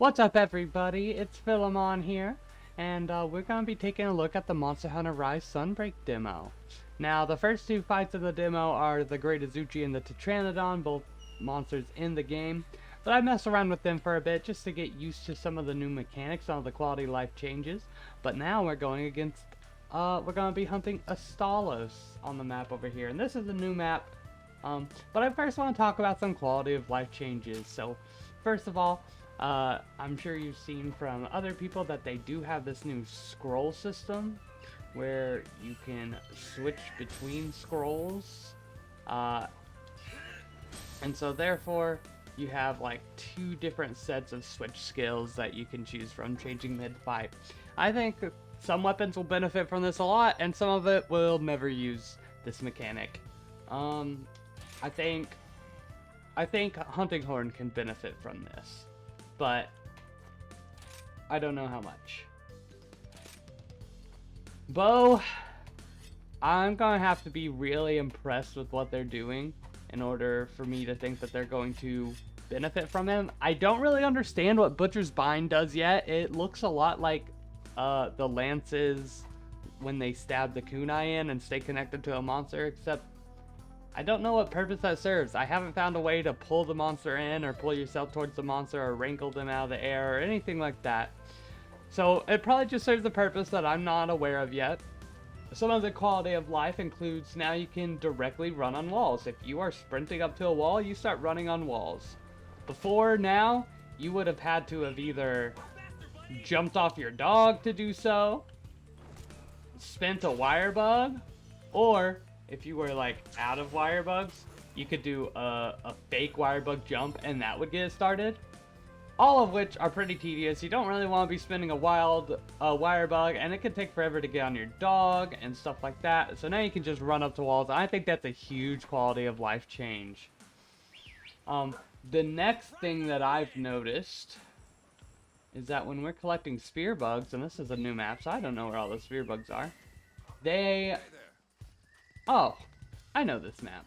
What's up, everybody? It's Philemon here, and we're going to be taking a look at the Monster Hunter Rise Sunbreak demo. Now, the first two fights of the demo are the Great Azuchi and the Tetranodon, both monsters in the game, but I messed around with them for a bit just to get used to some of the new mechanics, some of the quality of life changes. But now we're going against, we're going to be hunting Astalos on the map over here, and this is a new map. But I first want to talk about some quality of life changes. So, first of all, I'm sure you've seen from other people that they do have this new scroll system where you can switch between scrolls. And so therefore, you have like two different sets of switch skills that you can choose from changing mid-fight. I think some weapons will benefit from this a lot, and some of it will never use this mechanic. I think Hunting Horn can benefit from this, but I don't know how much. Bow, I'm gonna have to be really impressed with what they're doing in order for me to think that they're going to benefit from him. I don't really understand what Butcher's Bind does yet. It looks a lot like the lances when they stab the kunai in and stay connected to a monster, except I don't know what purpose that serves. I haven't found a way to pull the monster in or pull yourself towards the monster or wrangle them out of the air or anything like that. So it probably just serves a purpose that I'm not aware of yet. Some of the quality of life includes now you can directly run on walls. If you are sprinting up to a wall, you start running on walls. Before now, you would have had to have either jumped off your dog to do so, spent a wire bug, or if you were like out of wire bugs, you could do a fake wire bug jump and that would get it started. All of which are pretty tedious. You don't really want to be spinning a wild wire bug, and it can take forever to get on your dog and stuff like that. So now you can just run up to walls. I think that's a huge quality of life change. The next thing that I've noticed is that when we're collecting spear bugs, and this is a new map, so I don't know where all the spear bugs are. Oh, I know this map.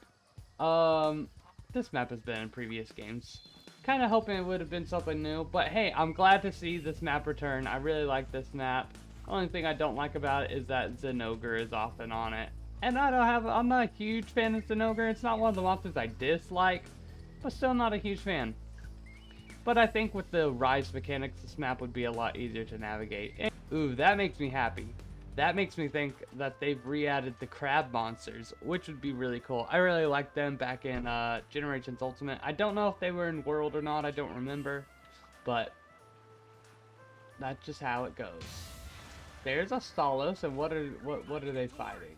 This map has been in previous games. Kind of hoping it would have been something new, but hey, I'm glad to see this map return. I really like this map. Only thing I don't like about it is that Zinogre is often on it. And I'm not a huge fan of Zinogre. It's not one of the monsters I dislike, but still not a huge fan. But I think with the Rise mechanics, this map would be a lot easier to navigate. And, ooh, that makes me happy. That makes me think that they've re-added the crab monsters, which would be really cool. I really liked them back in Generations Ultimate. I don't know if they were in World or not, I don't remember. But that's just how it goes. There's Astalos, and what are they fighting?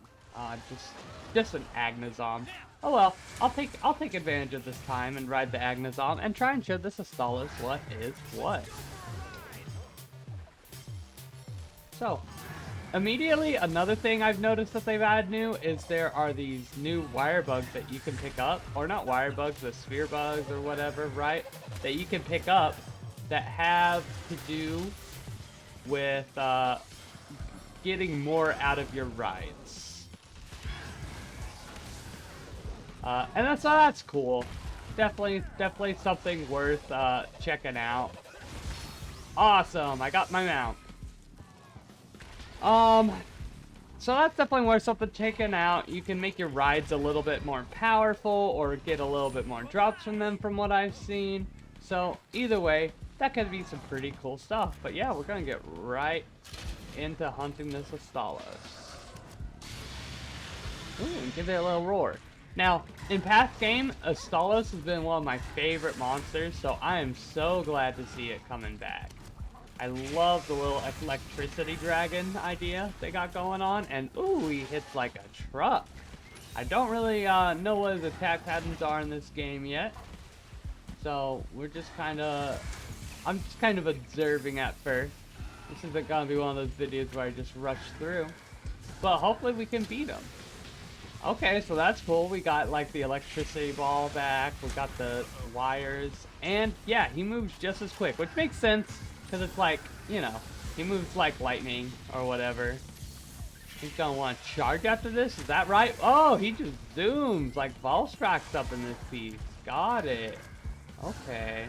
Just an Agnazom. Oh well, I'll take advantage of this time and ride the Agnazom and try and show this Astalos what is what. So, immediately, another thing I've noticed that they've added new is there are these new wire bugs that you can pick up, or not wire bugs, but sphere bugs or whatever, right? That you can pick up that have to do with getting more out of your rides. And that's cool. Definitely something worth checking out. Awesome, I got my mount. So that's definitely worth something checking out. You can make your rides a little bit more powerful or get a little bit more drops from them from what I've seen. So either way, that could be some pretty cool stuff. But yeah, we're gonna get right into hunting this Astalos. Ooh, and give it a little roar. Now, in past game, Astalos has been one of my favorite monsters, so I am so glad to see it coming back. I love the little electricity dragon idea they got going on, and ooh, he hits like a truck. I don't really know what his attack patterns are in this game yet, so I'm just kind of observing at first. This isn't gonna be one of those videos where I just rush through, but hopefully we can beat him. Okay, so that's cool. We got like the electricity ball back, we got the wires, and yeah, he moves just as quick, which makes sense. Because it's like, you know, he moves like lightning or whatever. He's gonna want to charge after this, is that right? Oh, he just zooms like Volstrax up in this piece. Got it. Okay.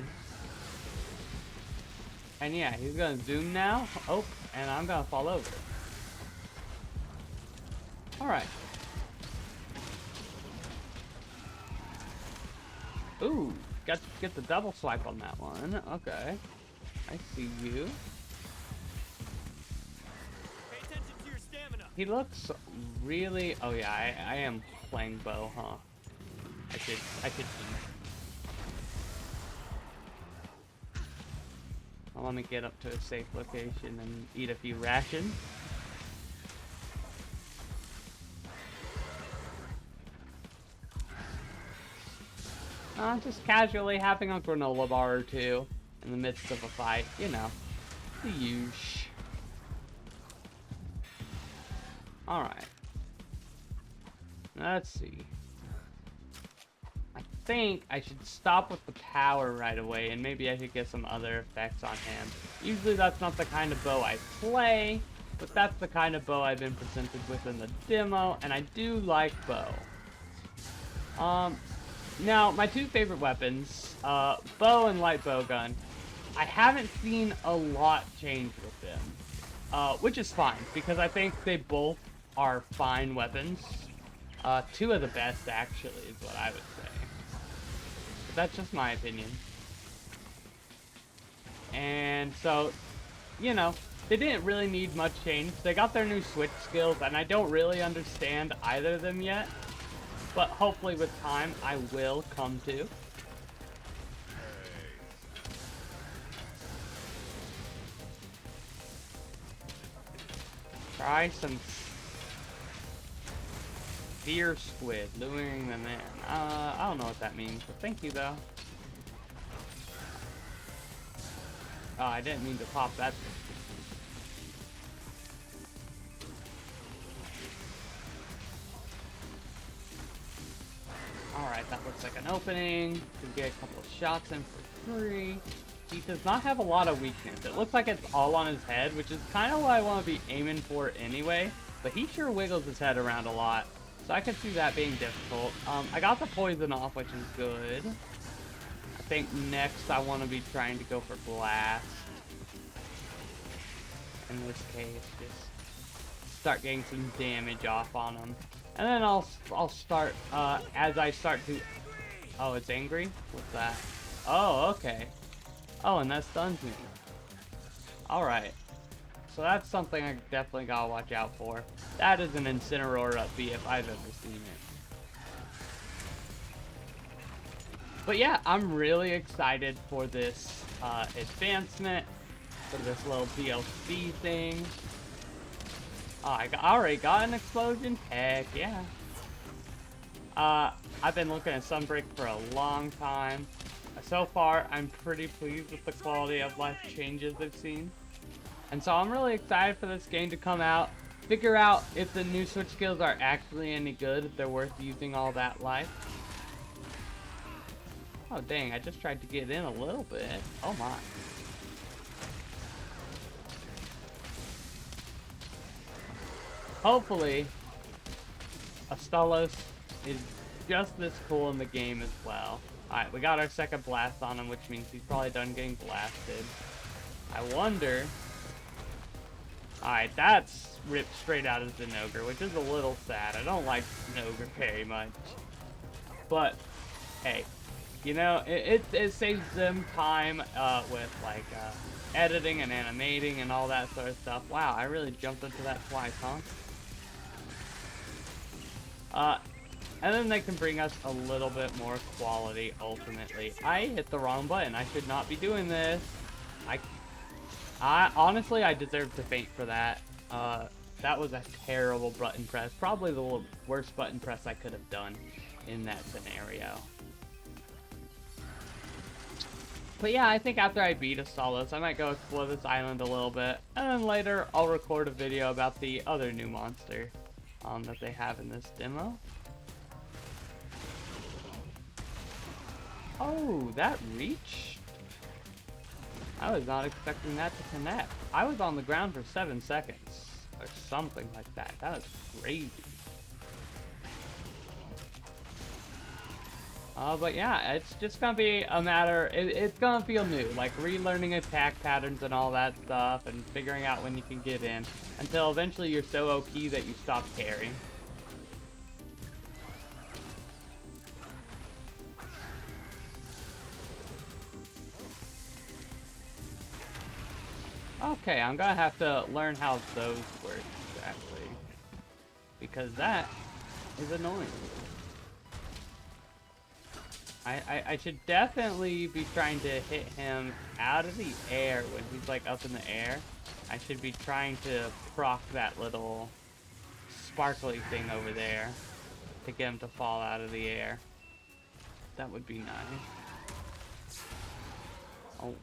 And yeah, he's gonna zoom now. Oh, and I'm gonna fall over. Alright. Ooh, get the double swipe on that one. Okay. I see you. Pay attention to your stamina. He looks really... Oh yeah, I am playing bow, huh? I should eat. I want to get up to a safe location and eat a few rations. Just casually having a granola bar or two in the midst of a fight, you know, the usual. Alright. Let's see. I think I should stop with the power right away, and maybe I should get some other effects on him. Usually that's not the kind of bow I play, but that's the kind of bow I've been presented with in the demo, and I do like bow. Now, my two favorite weapons, bow and light bow gun, I haven't seen a lot change with them, which is fine, because I think they both are fine weapons. Two of the best, actually, is what I would say. But that's just my opinion. And so, you know, they didn't really need much change. They got their new switch skills, and I don't really understand either of them yet. But hopefully with time, I will come to. Try some fear squid, luring them in. I don't know what that means, but thank you though. Oh, I didn't mean to pop that. Alright, that looks like an opening. Can get a couple of shots in for free. He does not have a lot of weakness. It looks like it's all on his head, which is kind of what I want to be aiming for anyway. But he sure wiggles his head around a lot. So I could see that being difficult. I got the poison off, which is good. I think next I want to be trying to go for blast. In this case, just start getting some damage off on him. And then I'll start, as I start to... Oh, it's angry? What's that? Oh, okay. Oh, and that stuns me. Alright. So that's something I definitely gotta watch out for. That is an Incineroar up B if I've ever seen it. But yeah, I'm really excited for this advancement, for this little DLC thing. Oh, I already got an explosion? Heck yeah. I've been looking at Sunbreak for a long time. So far, I'm pretty pleased with the quality of life changes I've seen. And so I'm really excited for this game to come out, figure out if the new switch skills are actually any good, if they're worth using all that life. Oh dang, I just tried to get in a little bit. Oh my. Hopefully, Astalos is just this cool in the game as well. Alright, we got our second blast on him, which means he's probably done getting blasted. I wonder... Alright, that's ripped straight out of Zinogre, which is a little sad. I don't like Zinogre very much. But, hey, you know, it saves them time with, like, editing and animating and all that sort of stuff. Wow, I really jumped into that twice, huh? And then they can bring us a little bit more quality, ultimately. I hit the wrong button. I should not be doing this. I honestly, I deserve to faint for that. That was a terrible button press. Probably the worst button press I could have done in that scenario. But yeah, I think after I beat Astalos, I might go explore this island a little bit. And then later, I'll record a video about the other new monster that they have in this demo. Oh, that reached? I was not expecting that to connect. I was on the ground for 7 seconds, or something like that. That was crazy. But yeah, it's just gonna be a matter, it's gonna feel new, like relearning attack patterns and all that stuff, and figuring out when you can get in, until eventually you're so OP that you stop caring. Okay, I'm gonna have to learn how those work, exactly, because that is annoying. I should definitely be trying to hit him out of the air when he's like up in the air. I should be trying to proc that little sparkly thing over there to get him to fall out of the air. That would be nice. Oh,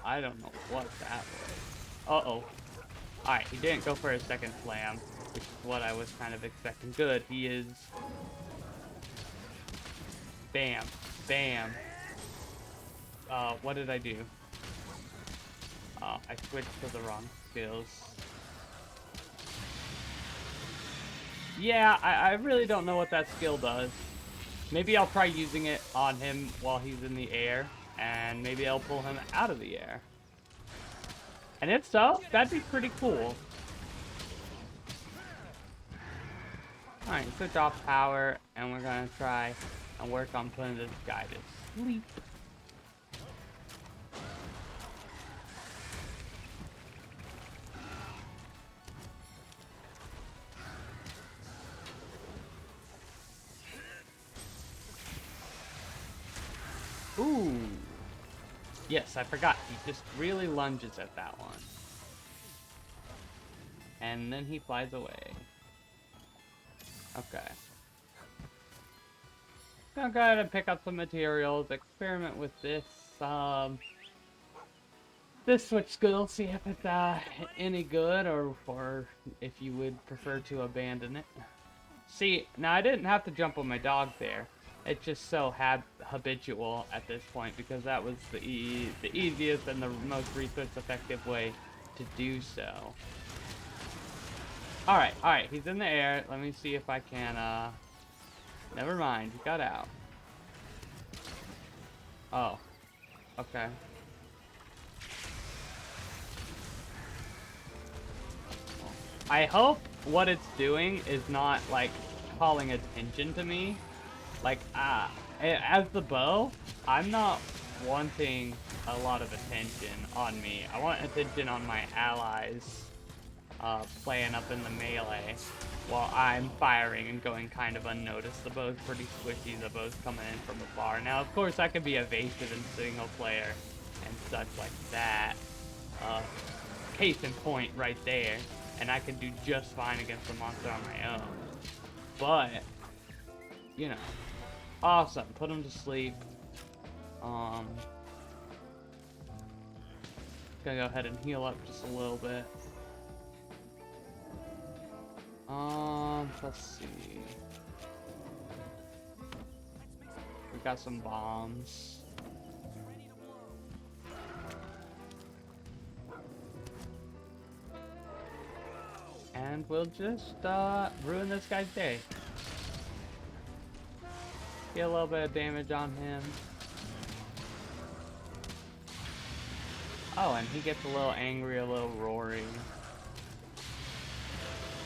I don't know what that was. Uh-oh. Alright, he didn't go for a second slam, which is what I was kind of expecting. Good, he is... Bam. Bam. What did I do? Oh, I switched to the wrong skills. Yeah, I really don't know what that skill does. Maybe I'll try using it on him while he's in the air, and maybe I'll pull him out of the air. And if so, that'd be pretty cool. Alright, switch off power, and we're gonna try and work on putting this guy to sleep. Ooh. Yes, I forgot. He just really lunges at that one. And then he flies away. Okay. Gonna go ahead and pick up some materials, experiment with this, this switch skill, see if it's, any good, or if you would prefer to abandon it. See, now I didn't have to jump on my dog there. It's just so habitual at this point, because that was the easiest and the most resource-effective way to do so. Alright, he's in the air. Let me see if I can, never mind, he got out. Oh. Okay. I hope what it's doing is not, like, calling attention to me. Like, as the bow, I'm not wanting a lot of attention on me. I want attention on my allies, playing up in the melee while I'm firing and going kind of unnoticed. The bow's pretty squishy, the bow's coming in from afar. Now, of course, I can be evasive in single player and such like that. Case in point right there. And I can do just fine against the monster on my own. But, you know. Awesome. Put him to sleep. Gonna go ahead and heal up just a little bit. Let's see. We got some bombs. And we'll just, ruin this guy's day. Get a little bit of damage on him. Oh, and he gets a little angry, a little roaring.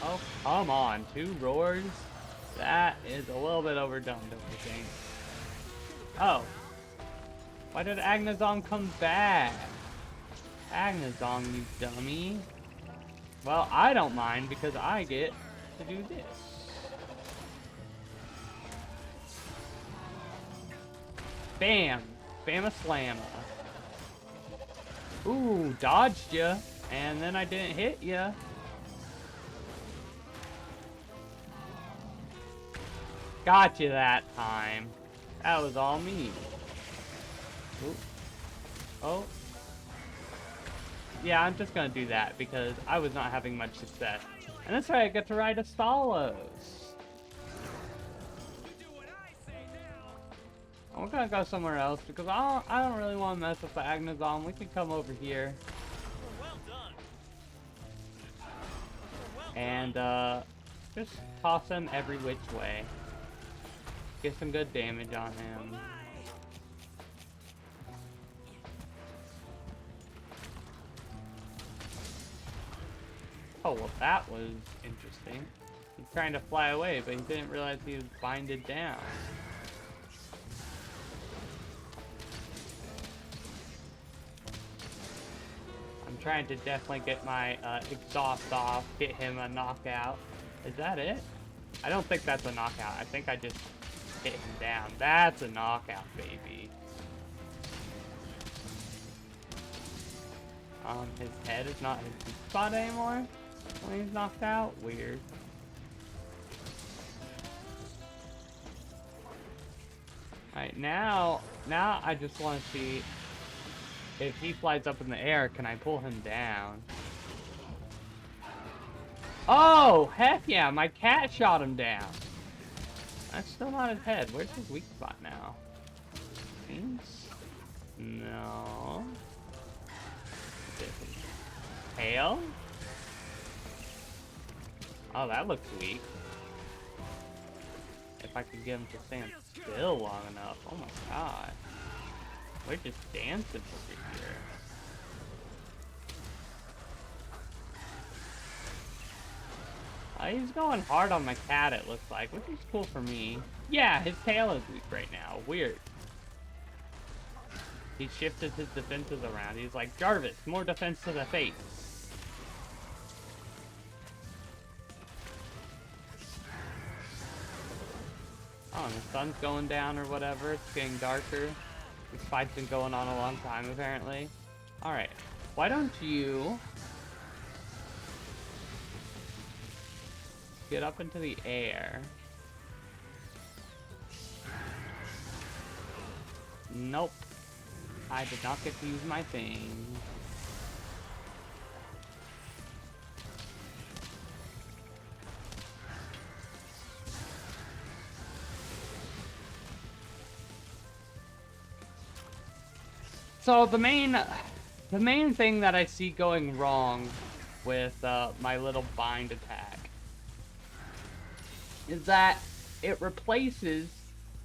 Oh, come on, 2 roars? That is a little bit overdone, don't you think? Oh. Why did Agnazong come back? Agnazong, you dummy. Well, I don't mind because I get to do this. Bam! Bam-a-slamma. Ooh, dodged ya. And then I didn't hit ya. Got you that time. That was all me. Ooh. Oh. Yeah, I'm just gonna do that because I was not having much success. And that's right, I get to ride Astalos. I'm gonna go somewhere else because I don't really want to mess with the Agnazon. We can come over here. Well done. And just toss him every which way. Get some good damage on him. Oh, well, that was interesting. He's trying to fly away, but he didn't realize he was binded down. I'm trying to definitely get my exhaust off, get him a knockout. Is that it? I don't think that's a knockout. I think I just hit him down. That's a knockout, baby. His head is not his weak spot anymore when he's knocked out. Weird. Alright, now I just want to see if he flies up in the air, can I pull him down? Oh, heck yeah, my cat shot him down. That's still not his head. Where's his weak spot now? Seems... No. Tail? Oh, that looks weak. If I could get him to stand still long enough. Oh my god. We're just dancing over here. He's going hard on my cat, it looks like, which is cool for me. Yeah, his tail is weak right now. Weird. He shifted his defenses around. He's like, Jarvis, more defense to the face. Oh, and the sun's going down or whatever. It's getting darker. This fight's been going on a long time, apparently. Alright. Why don't you get up into the air? Nope. I did not get to use my thing. So the main thing that I see going wrong with my little bind attack is that it replaces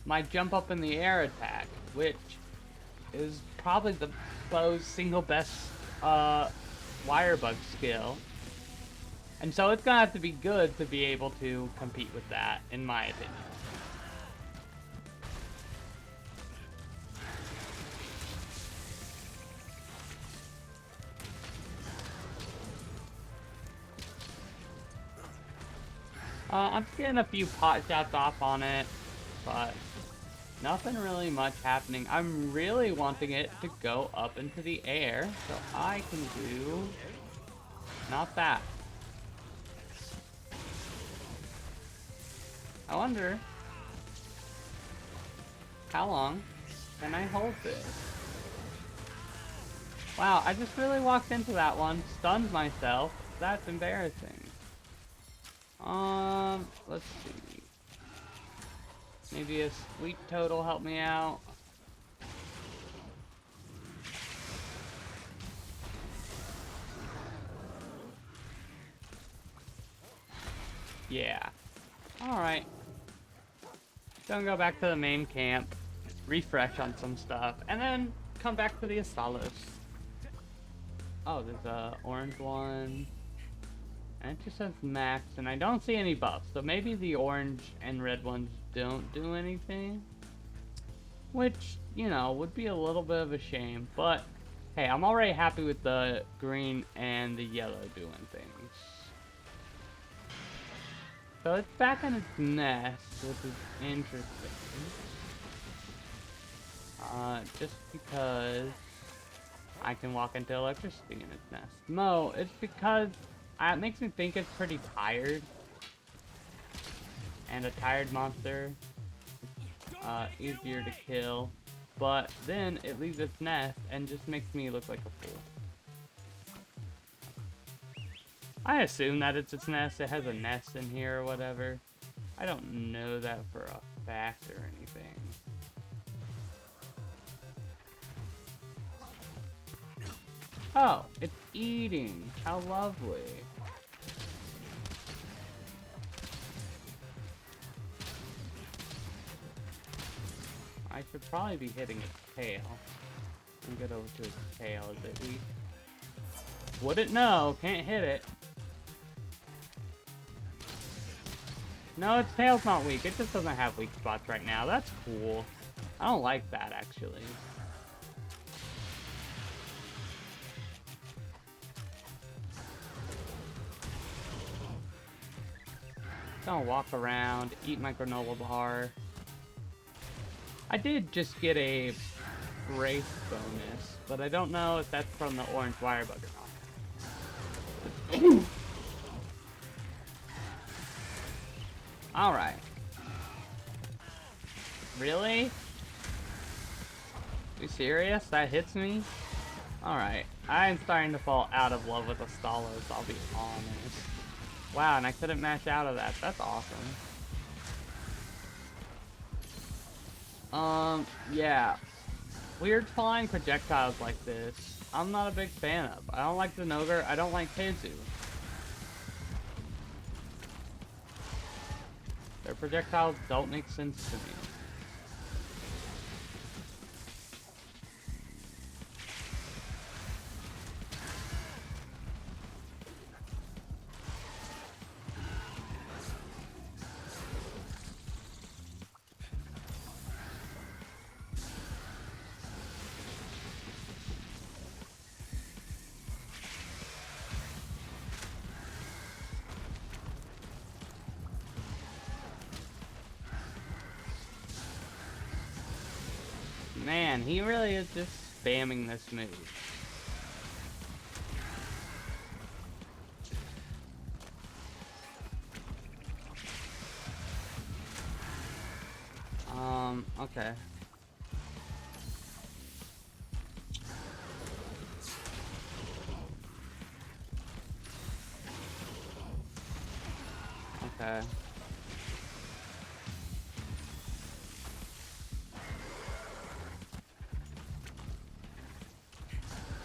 my jump up in the air attack, which is probably the bow's single best wire bug skill. And so it's gonna have to be good to be able to compete with that, in my opinion. I'm getting a few pot shots off on it, but nothing really much happening. I'm really wanting it to go up into the air, so I can do... not that. I wonder... how long can I hold this? Wow, I just really walked into that one, stunned myself. That's embarrassing. Let's see. Maybe a sweet toad will help me out. Yeah. Alright. Gonna go back to the main camp, refresh on some stuff, and then come back to the Astalos. Oh, there's a orange one. And it just says max, and I don't see any buffs, so maybe the orange and red ones don't do anything. Which, you know, would be a little bit of a shame, but hey, I'm already happy with the green and the yellow doing things. So it's back in its nest, which is interesting. Just because I can walk into electricity in its nest. No, it's because it makes me think it's pretty tired. And a tired monster is easier to kill. But then it leaves its nest and just makes me look like a fool. I assume that it's its nest. It has a nest in here or whatever. I don't know that for a fact or anything. Oh, it's eating. How lovely. I should probably be hitting its tail. And get over to its tail. Is it weak? Wouldn't know. Can't hit it. No, its tail's not weak. It just doesn't have weak spots right now. That's cool. I don't like that, actually. Gonna walk around, eat my granola bar. I did just get a brace bonus, but I don't know if that's from the orange wire bug or not. Alright. Really? You serious? That hits me? Alright. I'm starting to fall out of love with Astalos, I'll be honest. Wow, and I couldn't mash out of that. That's awesome. Yeah. Weird flying projectiles like this, I'm not a big fan of. I don't like the Nogre, I don't like Keizu. Their projectiles don't make sense to me. Man, he really is just spamming this move. Okay. Okay.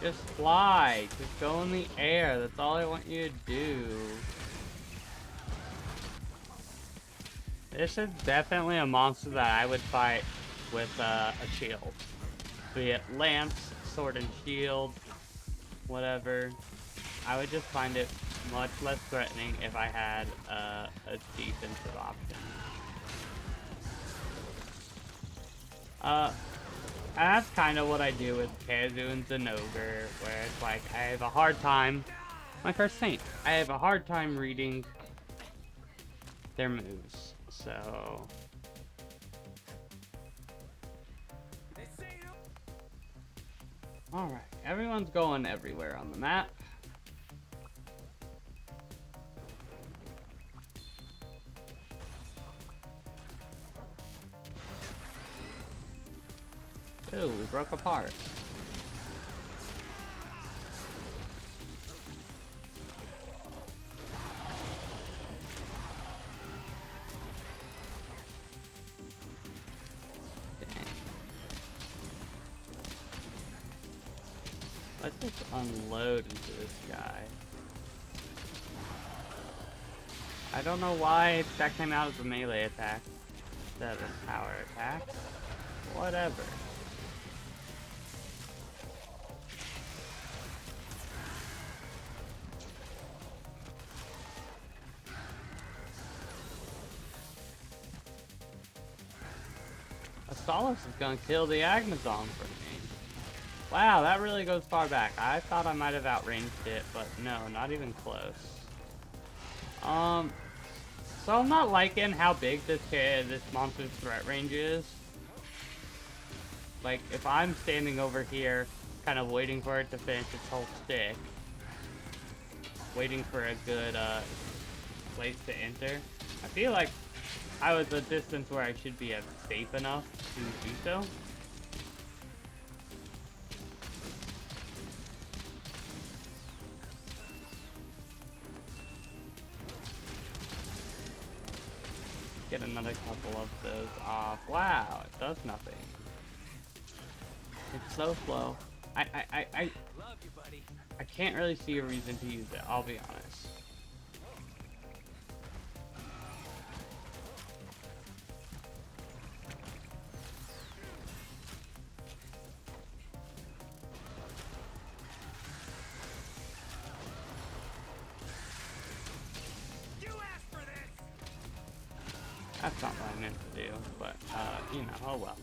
Just fly. Just go in the air. That's all I want you to do. This is definitely a monster that I would fight with a shield. Be it lance, sword and shield, whatever. I would just find it much less threatening if I had a defensive option. That's kind of what I do with Keizu and Zenogre, where it's like, I have a hard time, my first Saint, I have a hard time reading their moves, so... Alright, everyone's going everywhere on the map. Ooh, we broke apart. Dang. Let's just unload into this guy. I don't know why that came out as a melee attack instead of a power attack. Whatever. Astalos is gonna kill the Agnazon for me. Wow, that really goes far back. I thought I might have outranged it, but no, not even close. So I'm not liking how big this monster's threat range is. Like, if I'm standing over here, kind of waiting for it to finish its whole stick, waiting for a good place to enter, I feel like I was a distance where I should be safe enough to do so. Get another couple of those off. Wow, it does nothing. It's so slow. I Love you, buddy. I can't really see a reason to use it, I'll be honest. That's not what I meant to do, but, you know, oh well.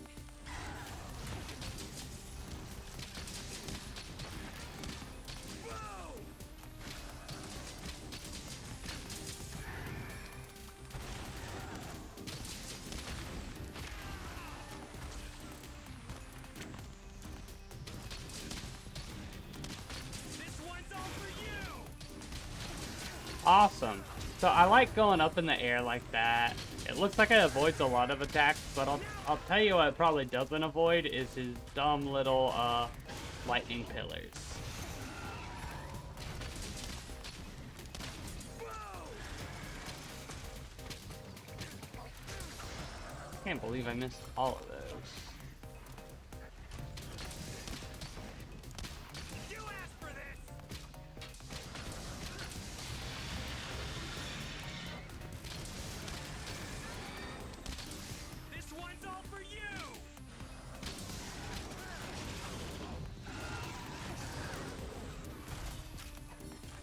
Awesome. So I like going up in the air like that. It looks like it avoids a lot of attacks, but I'll tell you what it probably doesn't avoid is his dumb little lightning pillars. Can't believe I missed all of those.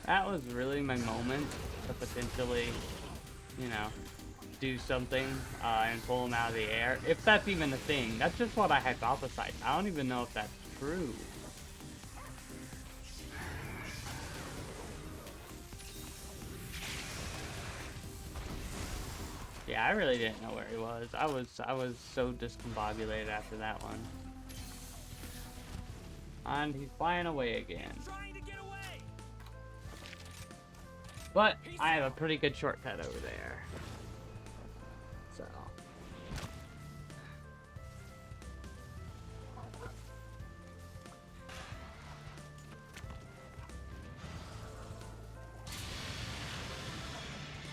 That was really my moment to potentially, you know, do something and pull him out of the air. If that's even a thing. That's just what I hypothesized. I don't even know if that's true. Yeah, I really didn't know where he was. I was so discombobulated after that one. And he's flying away again. But I have a pretty good shortcut over there. So.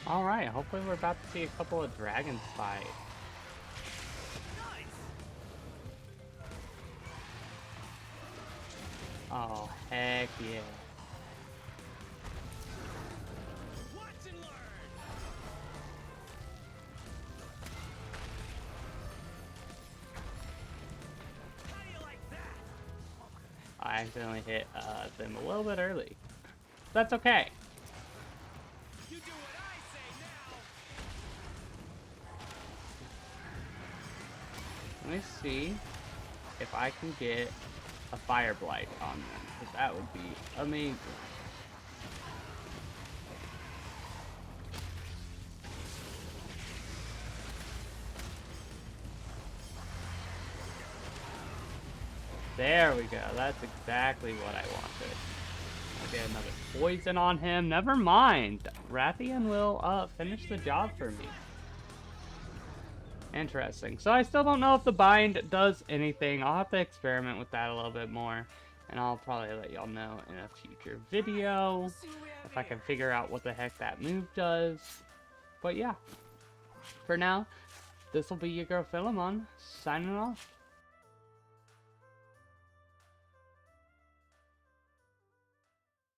Alright, hopefully we're about to see a couple of dragons fight. Oh, heck yeah. I accidentally hit them a little bit early. That's okay. You do what I say now. Let me see if I can get a fire blight on them, because that would be amazing. There we go. That's exactly what I wanted. I'll get another poison on him. Never mind. Rathian will finish the job for me. Interesting. So I still don't know if the bind does anything. I'll have to experiment with that a little bit more. And I'll probably let y'all know in a future video if I can figure out what the heck that move does. But yeah. For now, this will be your girl Philemon signing off.